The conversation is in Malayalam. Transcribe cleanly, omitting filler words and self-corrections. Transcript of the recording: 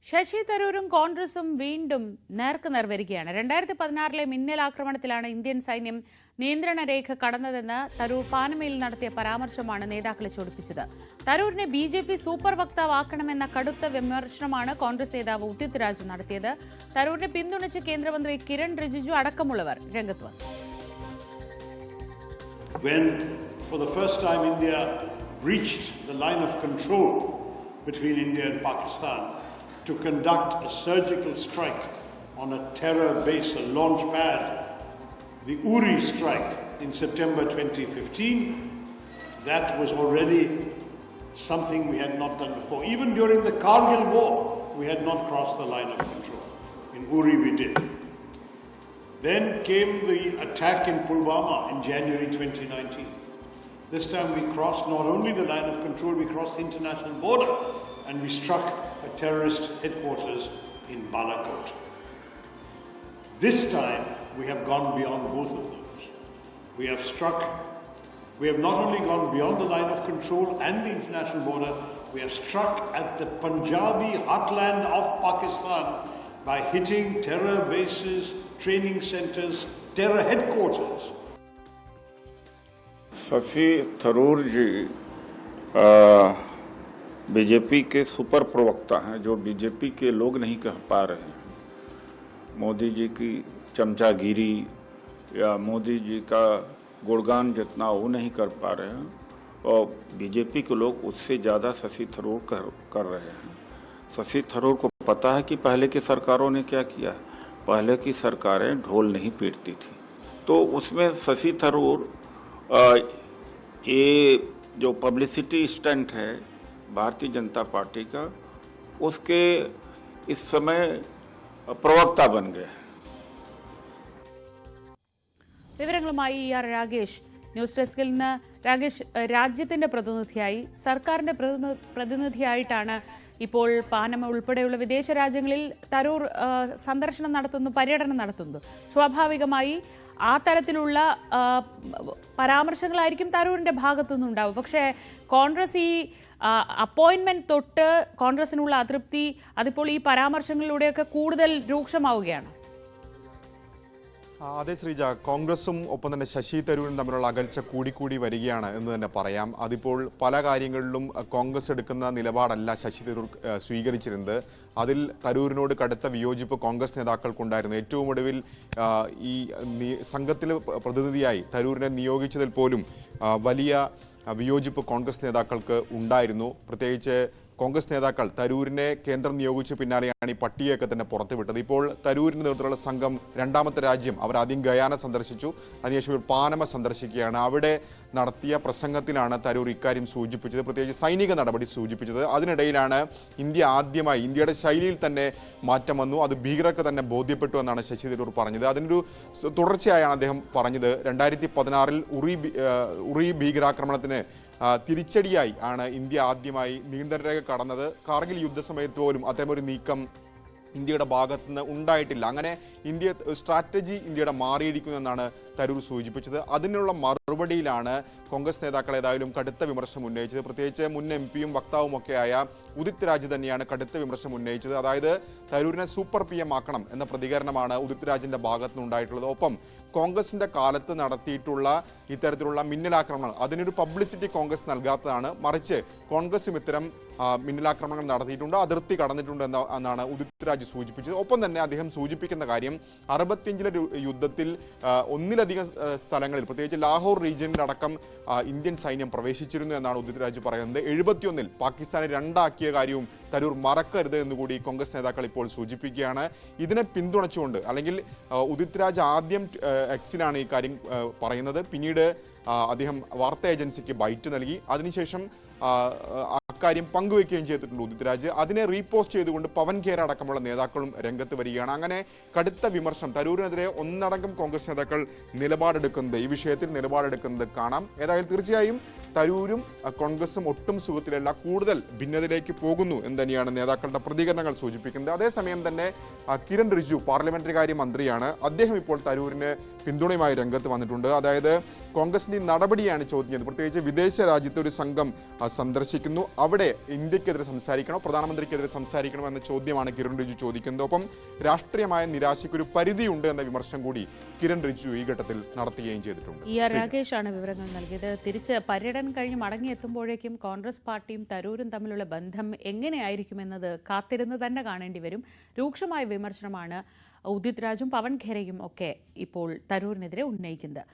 ശശി തരൂരും കോൺഗ്രസും വീണ്ടും നേർക്കുനേർ വരികയാണ്. 2016 മിന്നൽ ആക്രമണത്തിലാണ് ഇന്ത്യൻ സൈന്യം നിയന്ത്രണ രേഖ കടന്നതെന്ന് തരൂർ പാനമയിൽ നടത്തിയ പരാമർശമാണ് നേതാക്കളെ ചൊടിപ്പിച്ചത്. തരൂരിനെ ബിജെപി സൂപ്പർ വക്താവാക്കണമെന്ന കടുത്ത വിമർശനമാണ് കോൺഗ്രസ് നേതാവ് ഉദിത് രാജ് നടത്തിയത്. തരൂരിനെ പിന്തുണച്ച് കേന്ദ്രമന്ത്രി കിരൺ റിജിജു അടക്കമുള്ളവർ രംഗത്ത് വന്നു. When for the first time India breached the line of control between India and Pakistan to conduct a surgical strike on a terror base, a launch pad, the Uri strike in September 2015, that was already something we had not done before. Even during the Kargil war, we had not crossed the line of control. In Uri we did. Then came the attack in Pulwama in January 2019. This time we crossed not only the line of control, we crossed the international border and we struck a terrorist headquarters in Balakot. This time we have gone beyond both of those. We have not only gone beyond the line of control and the international border, we have struck at the Punjabi heartland of Pakistan by hitting terror bases, training centers, terror headquarters. Shashi Tharoor ji BJP के सुपर प्रवक्ता हैं, जो बीजेपी के लोग नहीं कह पा रहे हैं. मोदी जी की चमचागिरी या मोदी जी का गुणगान जितना वो नहीं कर पा रहे हैं, और बीजेपी के लोग उससे ज़्यादा शशि थरूर कर रहे हैं. शशि थरूर को पता है कि पहले की सरकारों ने क्या किया. पहले की सरकारें ढोल नहीं पीटती थी, तो उसमें शशि थरूर ये जो पब्लिसिटी स्टंट है भारतीय जनता पार्टी का, उसके इस समय प्रवक्ता बन गए. വിവരങ്ങളുമായി രാഗേഷ് ന്യൂസ് ഡെസ്കിൽ നിന്ന്. രാഗേഷ്, രാജ്യത്തിന്റെ പ്രതിനിധിയായി, സർക്കാരിന്റെ പ്രതിനിധിയായിട്ടാണ് ഇപ്പോൾ പാനമ ഉൾപ്പെടെയുള്ള വിദേശ രാജ്യങ്ങളിൽ തരൂർ സന്ദർശനം നടത്തുന്നു, പര്യടനം നടത്തുന്നു. സ്വാഭാവികമായി ആ തരത്തിലുള്ള പരാമർശങ്ങളായിരിക്കും തരൂരിന്റെ ഭാഗത്തുനിന്നുണ്ടാവും. പക്ഷേ കോൺഗ്രസ് ഈ അപ്പോയിന്റ്മെന്റ് തൊട്ട് കോൺഗ്രസിനുള്ള അതൃപ്തി അതിപ്പോൾ ഈ പരാമർശങ്ങളിലൂടെയൊക്കെ കൂടുതൽ രൂക്ഷമാവുകയാണ്. അതെ ശ്രീജ, കോൺഗ്രസും ഒപ്പം തന്നെ ശശി തരൂരും തമ്മിലുള്ള അകൽച്ച കൂടിക്കൂടി വരികയാണ് എന്ന് തന്നെ പറയാം. അതിപ്പോൾ പല കാര്യങ്ങളിലും കോൺഗ്രസ് എടുക്കുന്ന നിലപാടല്ല ശശി തരൂർ സ്വീകരിച്ചിരുന്നത്. അതിൽ തരൂരിനോട് കടുത്ത വിയോജിപ്പ് കോൺഗ്രസ് നേതാക്കൾക്കുണ്ടായിരുന്നു. ഏറ്റവും ഒടുവിൽ ഈ സംഘത്തിലെ പ്രതിനിധിയായി തരൂരിനെ നിയോഗിച്ചതിൽ പോലും വലിയ വിയോജിപ്പ് കോൺഗ്രസ് നേതാക്കൾക്ക് ഉണ്ടായിരുന്നു. പ്രത്യേകിച്ച് കോൺഗ്രസ് നേതാക്കൾ തരൂരിനെ കേന്ദ്രം നിയോഗിച്ച പിന്നാലെയാണ് ഈ പട്ടികയൊക്കെ തന്നെ പുറത്തുവിട്ടത്. ഇപ്പോൾ തരൂരിന്റെ നേതൃത്വത്തിലുള്ള സംഘം രണ്ടാമത്തെ രാജ്യം, അവർ ആദ്യം ഗയാന സന്ദർശിച്ചു, അതിനുശേഷം പാനമ സന്ദർശിക്കുകയാണ്. അവിടെ നടത്തിയ പ്രസംഗത്തിലാണ് തരൂർ ഇക്കാര്യം സൂചിപ്പിച്ചത്, പ്രത്യേകിച്ച് സൈനിക നടപടി സൂചിപ്പിച്ചത്. അതിനിടയിലാണ് ഇന്ത്യ ആദ്യമായി, ഇന്ത്യയുടെ ശൈലിയിൽ തന്നെ മാറ്റം വന്നു, അത് ഭീകരർക്ക് തന്നെ ബോധ്യപ്പെട്ടു എന്നാണ് ശശി തരൂർ പറഞ്ഞത്. അതിനൊരു തുടർച്ചയായാണ് അദ്ദേഹം പറഞ്ഞത് 2016 ഉറി ഭീകരാക്രമണത്തിന് തിരിച്ചടിയായി ആണ് ഇന്ത്യ ആദ്യമായി നിയന്ത്രണരേഖ കടന്നത്. കാർഗിൽ യുദ്ധസമയത്ത് പോലും അത്തരമൊരു നീക്കം ഇന്ത്യയുടെ ഭാഗത്തു നിന്ന് ഉണ്ടായിട്ടില്ല. അങ്ങനെ സ്ട്രാറ്റജി ഇന്ത്യയുടെ മാറിയിരിക്കുന്നു എന്നാണ് തരൂർ സൂചിപ്പിച്ചത്. അതിനുള്ള മറുപടിയിലാണ് കോൺഗ്രസ് നേതാക്കൾ ഏതായാലും കടുത്ത വിമർശനം ഉന്നയിച്ചത്. പ്രത്യേകിച്ച് മുൻ എംപിയും വക്താവുമൊക്കെയായ ഉദിത് രാജ് തന്നെയാണ് കടുത്ത വിമർശനം ഉന്നയിച്ചത്. അതായത് തരൂരിനെ സൂപ്പർ PM ആക്കണം എന്ന പ്രതികരണമാണ് ഉദിത് രാജിന്റെ ഭാഗത്തു നിന്നുണ്ടായിട്ടുള്ളത്. ഒപ്പം കോൺഗ്രസിന്റെ കാലത്ത് നടത്തിയിട്ടുള്ള ഇത്തരത്തിലുള്ള മിന്നലാക്രമണങ്ങൾ അതിനൊരു പബ്ലിസിറ്റി കോൺഗ്രസ് നൽകാത്തതാണ്, മറിച്ച് കോൺഗ്രസും ഇത്തരം മിന്നലാക്രമണങ്ങൾ നടത്തിയിട്ടുണ്ട്, അതിർത്തി കടന്നിട്ടുണ്ട് എന്നാണ് ഉദിത് രാജ് സൂചിപ്പിച്ചത്. ഒപ്പം തന്നെ അദ്ദേഹം സൂചിപ്പിക്കുന്ന കാര്യം 65-ലെ യുദ്ധത്തിൽ ഒന്നിലധികം സ്ഥലങ്ങളിൽ, പ്രത്യേകിച്ച് ലാഹോർ റീജിയനിലടക്കം ഇന്ത്യൻ സൈന്യം പ്രവേശിച്ചിരുന്നു എന്നാണ് ഉദിത് രാജ് പറയുന്നത്. 71-ൽ പാകിസ്ഥാനെ രണ്ടാക്കിയ കാര്യവും തരൂർ മറക്കരുത് എന്നുകൂടി കോൺഗ്രസ് നേതാക്കൾ ഇപ്പോൾ സൂചിപ്പിക്കുകയാണ്. ഇതിനെ പിന്തുണച്ചുകൊണ്ട്, അല്ലെങ്കിൽ ഉദിത് രാജ് ആദ്യം എക്സിലാണ് ഈ കാര്യം പറയുന്നത്, പിന്നീട് അദ്ദേഹം വാർത്താ ഏജൻസിക്ക് ബൈറ്റ് നൽകി, അതിനുശേഷം അക്കാര്യം പങ്കുവയ്ക്കുകയും ചെയ്തിട്ടുണ്ട് ഉദിത് രാജ്. അതിനെ റീപോസ്റ്റ് ചെയ്തുകൊണ്ട് പവൻ ഖേര അടക്കമുള്ള നേതാക്കളും രംഗത്ത് വരികയാണ്. അങ്ങനെ കടുത്ത വിമർശനം തരൂരിനെതിരെ ഒന്നടങ്കം കോൺഗ്രസ് നേതാക്കൾ ഈ വിഷയത്തിൽ നിലപാടെടുക്കുന്നത് കാണാം. ഏതായാലും തീർച്ചയായും തരൂരും കോൺഗ്രസും ഒട്ടും സുഖത്തിലല്ല, കൂടുതൽ ഭിന്നതയിലേക്ക് പോകുന്നു എന്ന് തന്നെയാണ് നേതാക്കളുടെ പ്രതികരണങ്ങൾ സൂചിപ്പിക്കുന്നത്. അതേസമയം തന്നെ കിരൺ റിജിജു പാർലമെന്ററി കാര്യ മന്ത്രിയാണ്. അദ്ദേഹം ഇപ്പോൾ തരൂരിന് പിന്തുണയുമായി രംഗത്ത് വന്നിട്ടുണ്ട്. അതായത് കോൺഗ്രസിന്റെ നടപടിയാണ് ചോദ്യം ചെയ്യുന്നത്. പ്രത്യേകിച്ച് വിദേശ രാജ്യത്തെ ഒരു സംഘം സന്ദർശിക്കുന്നു, അവിടെ ഇന്ത്യക്കെതിരെ സംസാരിക്കണോ പ്രധാനമന്ത്രിക്കെതിരെ സംസാരിക്കണോ എന്ന ചോദ്യമാണ് കിരൺ റിജിജു ചോദിക്കുന്നത്. ഒപ്പം രാഷ്ട്രീയമായ നിരാശയ്ക്ക് ഒരു പരിധിയുണ്ട് എന്ന വിമർശനം കൂടി കിരൺ റിജിജു ഈ ഘട്ടത്തിൽ നടത്തുകയും ചെയ്തിട്ടുണ്ട്. രാകേഷാണ് വിവരങ്ങൾ നൽകിയത്. തിരിച്ച് പര്യടനം കഴിഞ്ഞ് മടങ്ങിയെത്തുമ്പോഴേക്കും കോൺഗ്രസ് പാർട്ടിയും തരൂരും തമ്മിലുള്ള ബന്ധം എങ്ങനെയായിരിക്കുമെന്നത് കാത്തിരുന്ന് തന്നെ കാണേണ്ടി വരും. രൂക്ഷമായ വിമർശനമാണ് ഉദിത് രാജും പവൻ ഖേരയും ഒക്കെ ഇപ്പോൾ തരൂരിനെതിരെ ഉന്നയിക്കുന്നത്.